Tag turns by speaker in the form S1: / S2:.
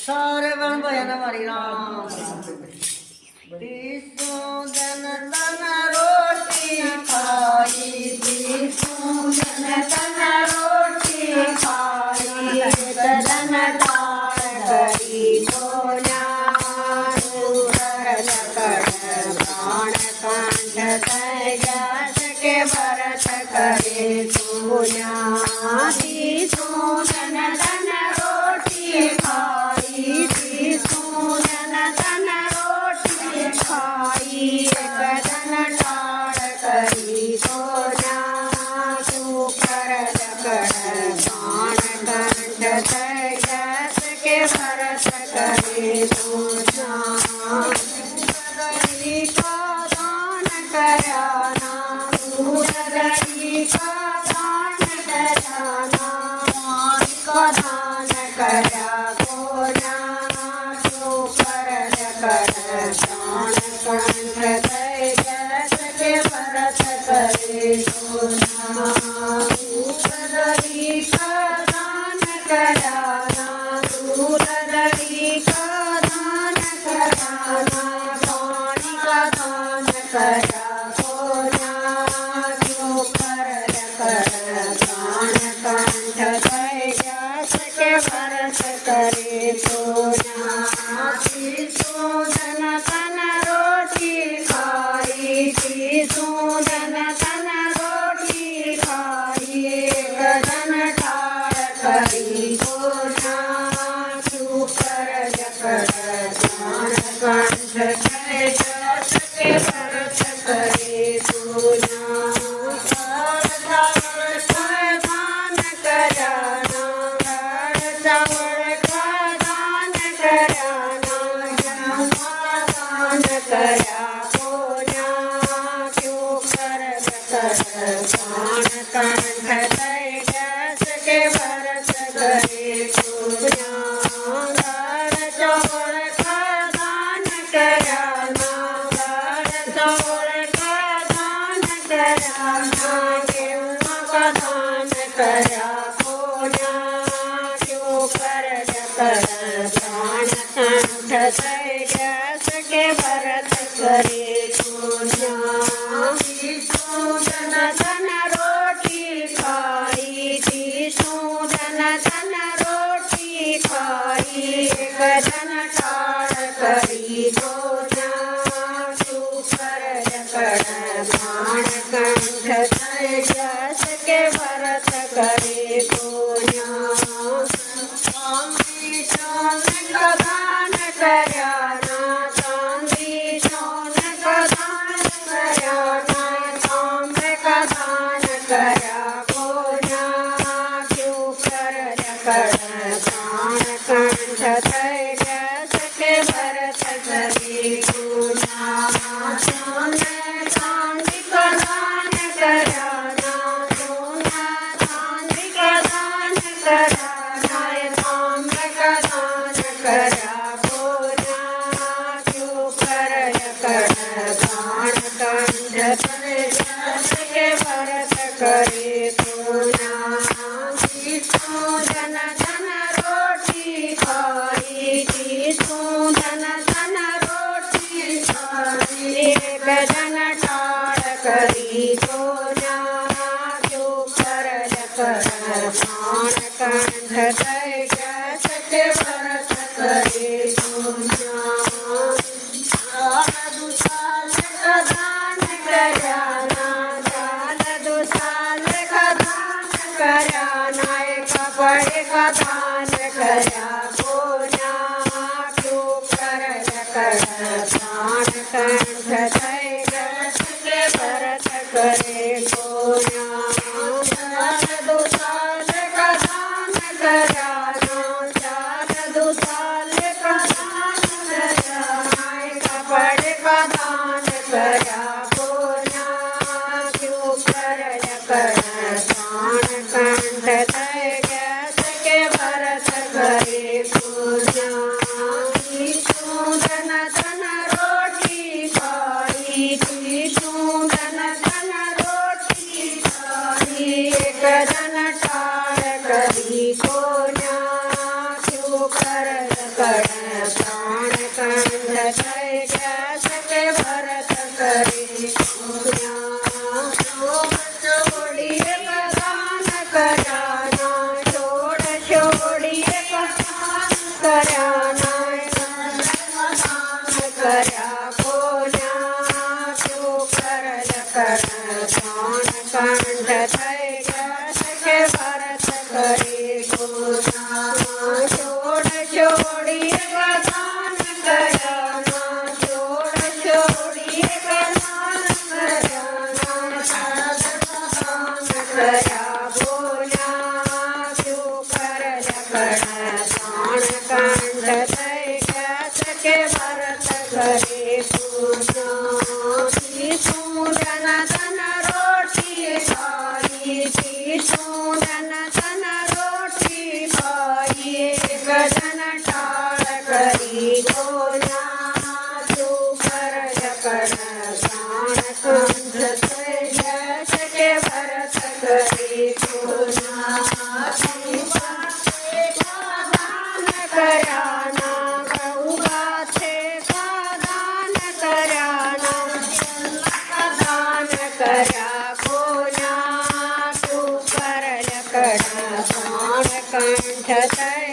S1: सारे बन भजन हमारी राम तीसो जन तन रोटी खाई तीसो जन तन रोटी खाई तन डाल करी बोला प्राण कंठ तेजस के भरत करे सोना तीसो जन तन रोटी खाई तीसो जन तन रोटी खाई कदन टाड़ करी सोना तू कर लकड़ प्राण कंठ तेजस के भरत करे सोना का दान कराना दूरदरी का दान कराना का दान करा कोना तो कर कर प्राण कंठ तेजस के भरत करे सोना दूरदरी का दान कराना दूरदरी का दान कराना पानी का दान करा कोना क्यों कर प्राण कंठ तेजस के भरत करे सोना तीसो जन तन रोटी खाई तीसो जन तन रोटी खाई कदन ठाड़ करी कोना क्यों कर प्राण कंठ तेजस के भरत करे सोना दान कराना चावल का दान कराना दान करा कोना क्यों कर प्राण कंठ तेजस के भरत करे सोना चावल का दान कराना चावल का दान कराना गेहूं का दान करा कोना क्यों कर प्राण कंठ तेजस के भरत करे सोना तीसो जन तन रोटी खाई तीसो जन तन रोटी खाई कदन टाड़ करी कोना क्यों कर प्राण कंठ तेजस के भरत करे कोना चांदी सोन का दान कराना चांदी सोन का दान कराना तांबे का दान करा कोना क्यों कर प्राण कंठ तेजस के भरत करे कोना चांदी का दान कराना सोना चांदी का दान कराना तांबे का दान करा कोना क्यों कर प्राण कंठ तेजस के भरत करे सोना तीसो जन तन रोटी खाई तीसो जन तन रोटी खाई कदन टाड़ करी सोना क्यों कर प्राण कंठ तेजस के भरत करे सोना दुसाल का दान कराना दुसाल का दान कराना कपड़े का दान करा कोना क्यों कर प्राण कंठ तेजस के भरत करे कोना दुसाल का दान कराना दुसाल का दान कराना कपड़े का दान करा कोना क्यों कर प्राण कंठ तेजस के भरत करे કરી કોન્યા ક્યું કરલ કણ પ્રાણ કંઠ થઈ ગયા સકે ભરત કરી કોન્યા છોડીએ કદાન કર્યા છોડીએ કદાન કર્યા કર્યા કોન્યા ક્યું કરલ કણ પ્રાણ કંઠ થઈ ગયા સકે ભરત કરી કોન્યા છોડીએ કદાન કર્યા છોડીએ કદાન કર્યા બોલ્યા ક્યું કરલ કણ પ્રાણ કંઠ થઈ ગયા સકે ભરત કરી કોન્યા સૂરન તન રોટી ખાઈ સૂરન તન રોટી ખાઈ ગજન ટાળ કરી કોન્યા ક્યું કરલ કણ પ્રાણ કંઠ થઈ ગયા સકે ભરત કરી કોન્યા કર્યા ગૌગાથે દાન કર્યા કોન્યા ક્યું કરલ કણ પ્રાણ કંઠ થઈ